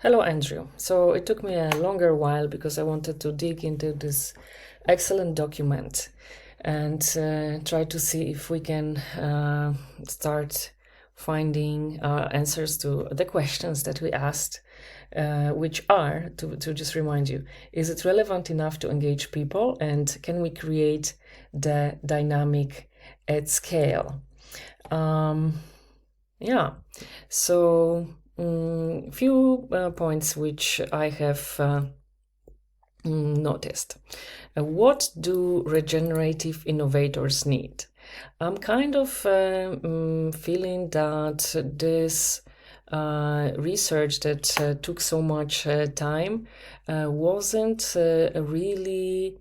Hello, Andrew. So it took me a longer while because I wanted to dig into this excellent document and try to see if we can start finding answers to the questions that we asked, which are, to just remind you, is it relevant enough to engage people, and can we create the dynamic at scale? Um, yeah, so few points which I have noticed. What do regenerative innovators need? I'm kind of feeling that this research that took so much time wasn't really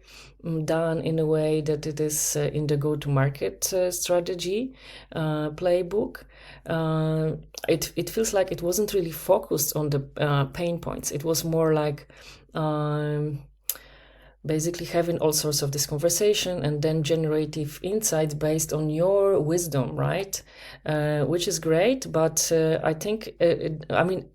done in a way that it is in the go-to-market strategy playbook. It feels like it wasn't really focused on the pain points. It was more like basically having all sorts of this conversation and then generative insights based on your wisdom, right? Which is great, but I think,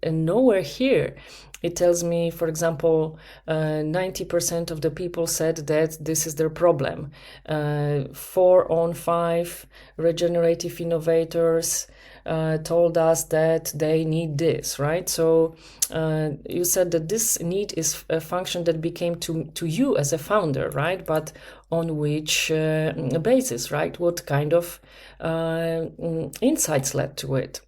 nowhere here it tells me, for example, 90% of the people said that this is their problem. 4 on 5 regenerative innovators told us that they need this, right? So you said that this need is a function that became to you as a founder, right? But on which basis, right? What kind of insights led to it?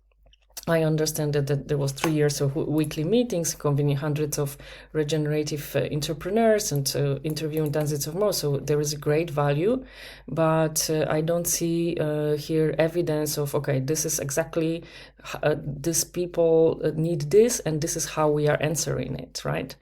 I understand that there was 3 years of weekly meetings, convening hundreds of regenerative entrepreneurs and interviewing dozens of more. So there is a great value, but I don't see here evidence of, okay, this is exactly, these people need this and this is how we are answering it, right?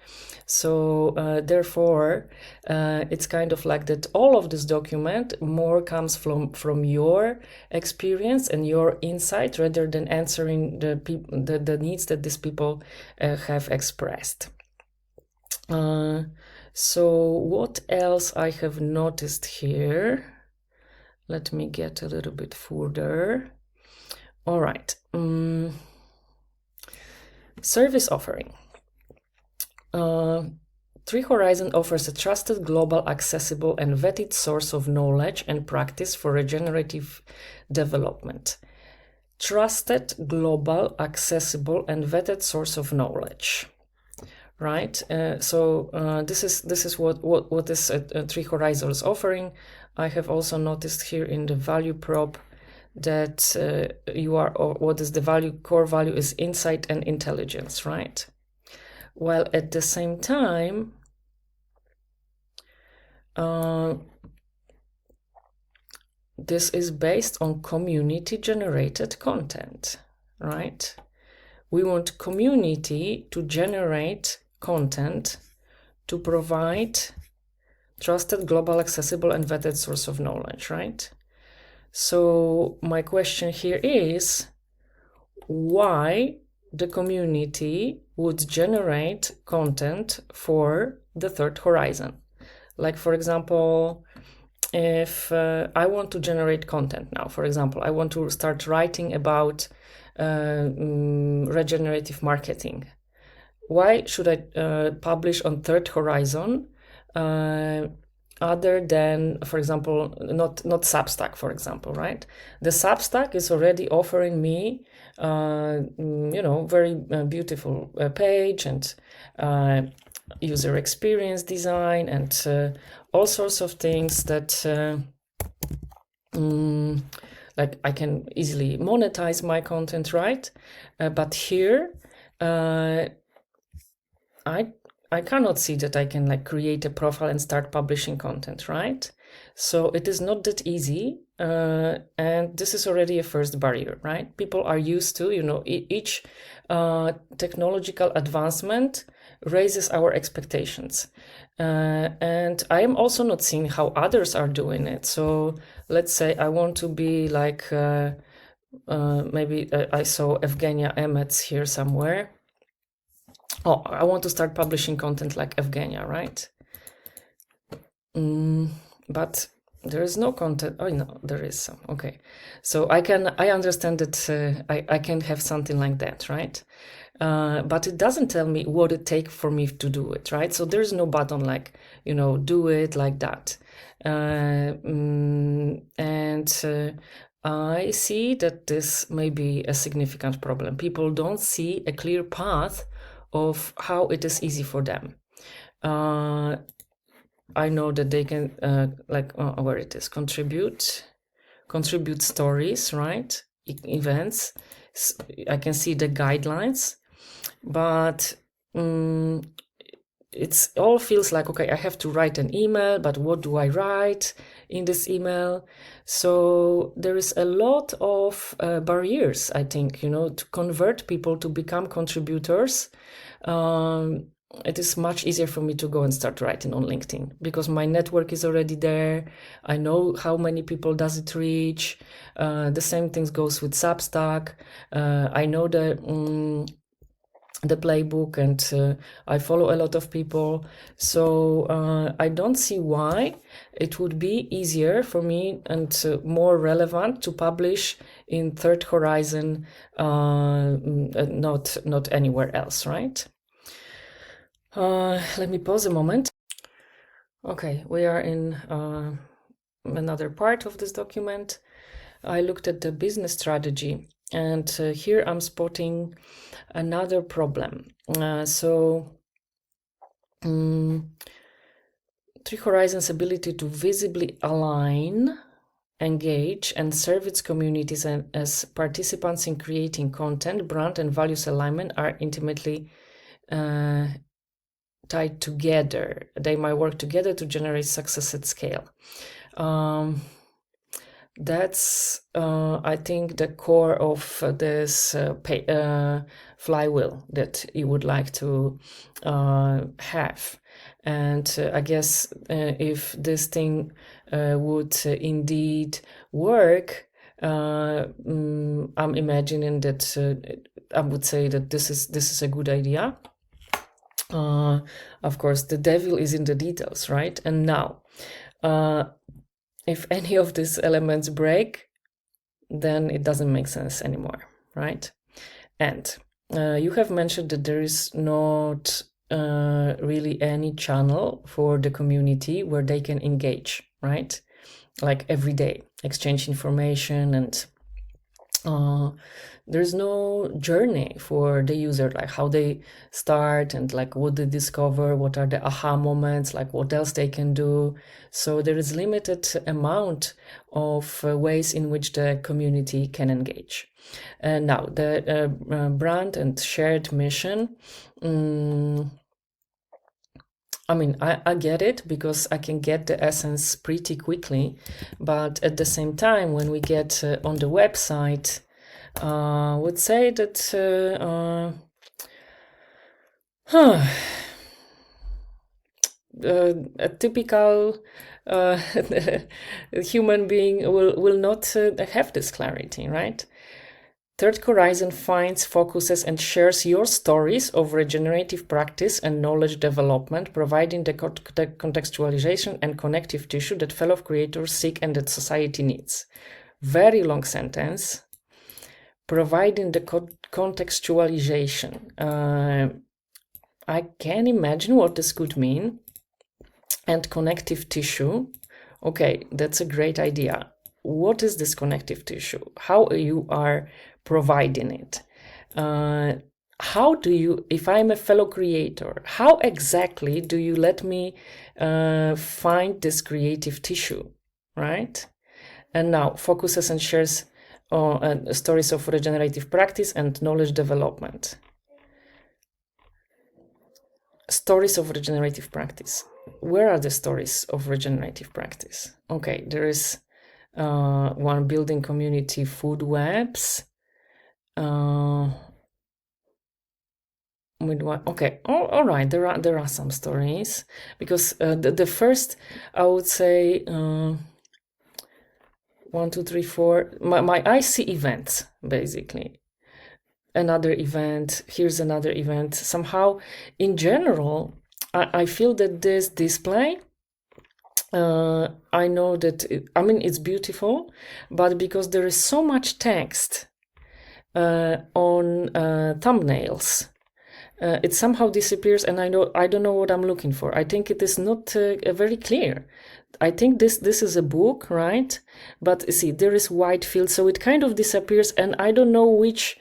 So therefore, it's kind of like that all of this document more comes from your experience and your insight rather than answering the needs that these people have expressed. So what else I have noticed here? Let me get a little bit further. All right. Service offering. Three Horizon offers a trusted, global, accessible, and vetted source of knowledge and practice for regenerative development. Trusted, global, accessible, and vetted source of knowledge. Right. This is what this Three Horizons offering. I have also noticed here in the value prop that what is the value core value is insight and intelligence, right? While at the same time, this is based on community generated content, right? We want community to generate content to provide trusted, global, accessible, and vetted source of knowledge, right? So my question here is why the community would generate content for the third horizon. Like, for example, if I want to generate content now, for example, I want to start writing about regenerative marketing. Why should I publish on third horizon other than, for example, not Substack, for example, right? The Substack is already offering me, very beautiful page and user experience design and all sorts of things that like I can easily monetize my content, right? But here, I cannot see that I can like create a profile and start publishing content, right? So it is not that easy, and this is already a first barrier, right? People are used to, each technological advancement raises our expectations, and I am also not seeing how others are doing it. So let's say I want to be like maybe I saw Evgenia Emets here somewhere. Oh, I want to start publishing content like Evgenia, right? But there is no content. Oh no, there is some. Okay, so I understand that I can have something like that, right? but it doesn't tell me what it takes for me to do it, right? So there's no button like, do it like that. I see that this may be a significant problem. People don't see a clear path of how it is easy for them. I know that they can, where it is, contribute stories, right? Events. I can see the guidelines, but it's all feels like, okay, I have to write an email, but what do I write in this email? So there is a lot of barriers, I think, to convert people to become contributors. It is much easier for me to go and start writing on LinkedIn because my network is already there. I know how many people does it reach. The same thing goes with Substack. I know the playbook, and I follow a lot of people. So I don't see why it would be easier for me and more relevant to publish in Third Horizon, not anywhere else, right? Let me pause a moment. Okay, we are in another part of this document. I looked at the business strategy, and here I'm spotting another problem. Three Horizons' ability to visibly align, engage, and serve its communities as participants in creating content, brand, and values alignment are intimately tied together. They might work together to generate success at scale. That's, I think, the core of this flywheel that you would like to have. And I guess if this thing would indeed work, I'm imagining that I would say that this is a good idea. Of course, the devil is in the details, right? And now, if any of these elements break, then it doesn't make sense anymore, right? And you have mentioned that there is not really any channel for the community where they can engage, right? Like every day, exchange information, and there's no journey for the user, like how they start and like what they discover, what are the aha moments, like what else they can do. So there is limited amount of ways in which the community can engage. Now the brand and shared mission. I mean, I get it because I can get the essence pretty quickly, but at the same time, when we get on the website, I would say that a typical human being will not have this clarity, right? Third Horizon finds, focuses, and shares your stories of regenerative practice and knowledge development, providing the contextualization and connective tissue that fellow creators seek and that society needs. Very long sentence. Providing the contextualization. I can imagine what this could mean. And connective tissue. Okay, that's a great idea. What is this connective tissue? How you are providing it? How do you, if I'm a fellow creator, how exactly do you let me find this creative tissue, right? And now focuses and shares stories of regenerative practice and knowledge development. Stories of regenerative practice. Where are the stories of regenerative practice? Okay, there is one building community food webs. With one, okay, all right. There are some stories because the first, I would say, 1, 2, 3, 4. My IC events basically. Another event. Here's another event. Somehow, in general, I feel that this display. I know that it's beautiful, but because there is so much text, on thumbnails. It somehow disappears, and I don't know what I'm looking for. I think it is not very clear. I think this is a book, right? But see, there is white field, so it kind of disappears, and I don't know which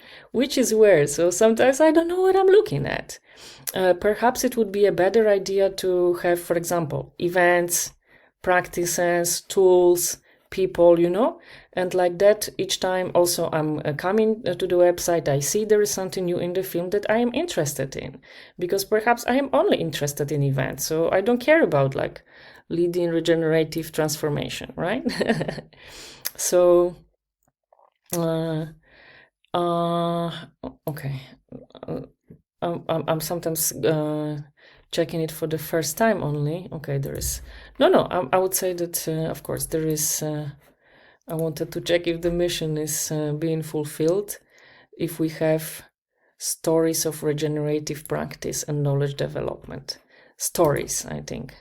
is where. So sometimes I don't know what I'm looking at. Perhaps it would be a better idea to have, for example, events, practices, tools, people, and like that each time. Also, I'm coming to the website, I see there is something new in the film that I am interested in, because perhaps I am only interested in events, so I don't care about like leading regenerative transformation, right? So okay, I'm sometimes checking it for the first time only. Okay, there is no. I would say that of course there is. I wanted to check if the mission is being fulfilled, if we have stories of regenerative practice and knowledge development. Stories, I think.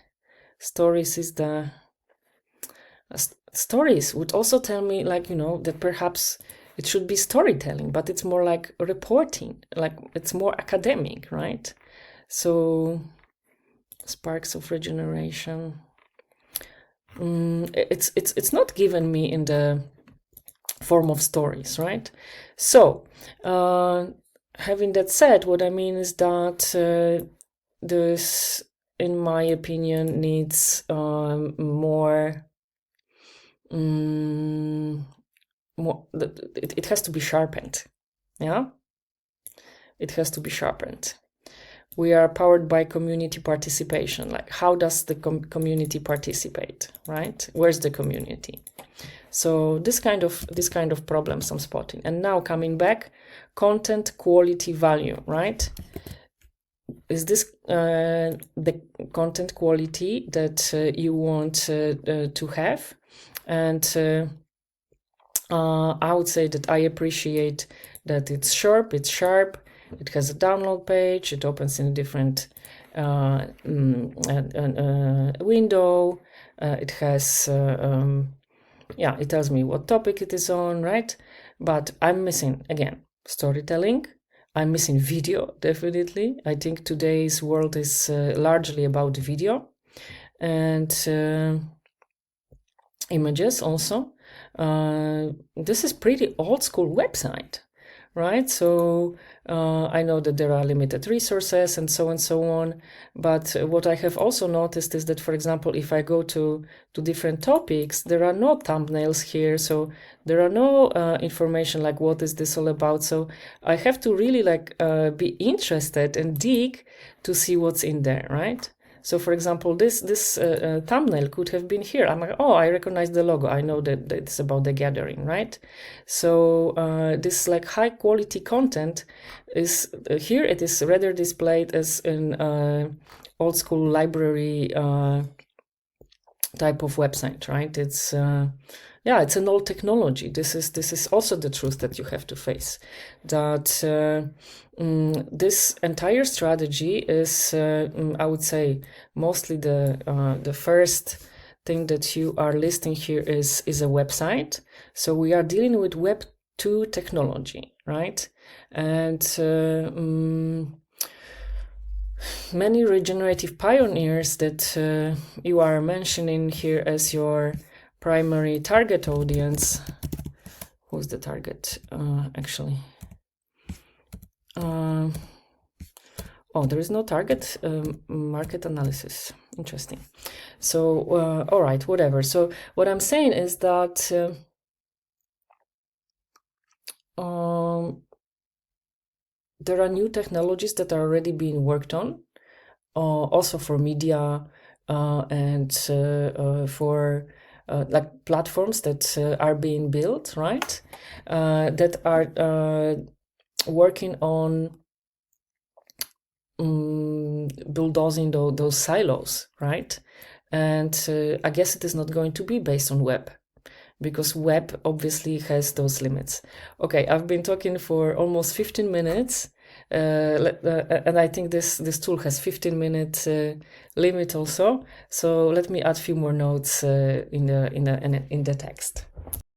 Stories is the... Stories would also tell me, like, that perhaps it should be storytelling, but it's more like reporting, like it's more academic, right? So, sparks of regeneration... it's not given me in the form of stories, right? So, having that said, what I mean is that this, in my opinion, needs more. It has to be sharpened. Yeah, it has to be sharpened. We are powered by community participation. Like, how does the community participate, right? Where's the community? So this kind of problems I'm spotting. And now coming back, content, quality, value, right? Is this the content quality that you want to have? And I would say that I appreciate that it's sharp. It has a download page. It opens in a different window. It has, it tells me what topic it is on, right? But I'm missing, again, storytelling. I'm missing video, definitely. I think today's world is largely about video and images also. This is pretty old school website, right? So I know that there are limited resources and so on, but what I have also noticed is that, for example, if I go to different topics, there are no thumbnails here, so there are no information like what is this all about. So I have to really be interested and dig to see what's in there, right? So, for example, this thumbnail could have been here. I'm like, oh, I recognize the logo. I know that it's about the gathering, right? So this high quality content is here. It is rather displayed as an old school library type of website, right? It's it's an old technology. This is also the truth that you have to face. That this entire strategy is, I would say, mostly the first thing that you are listing here is a website. So we are dealing with Web 2 technology, right? And many regenerative pioneers that you are mentioning here as your primary target audience. Who's the target actually? There is no target market analysis. Interesting. So all right, whatever. So what I'm saying is that there are new technologies that are already being worked on, also for media and for platforms that are being built, right? That are working on bulldozing those silos, right? And I guess it is not going to be based on web, because web obviously has those limits. Okay, I've been talking for almost 15 minutes, and I think this tool has 15-minute limit also. So let me add a few more notes in the text.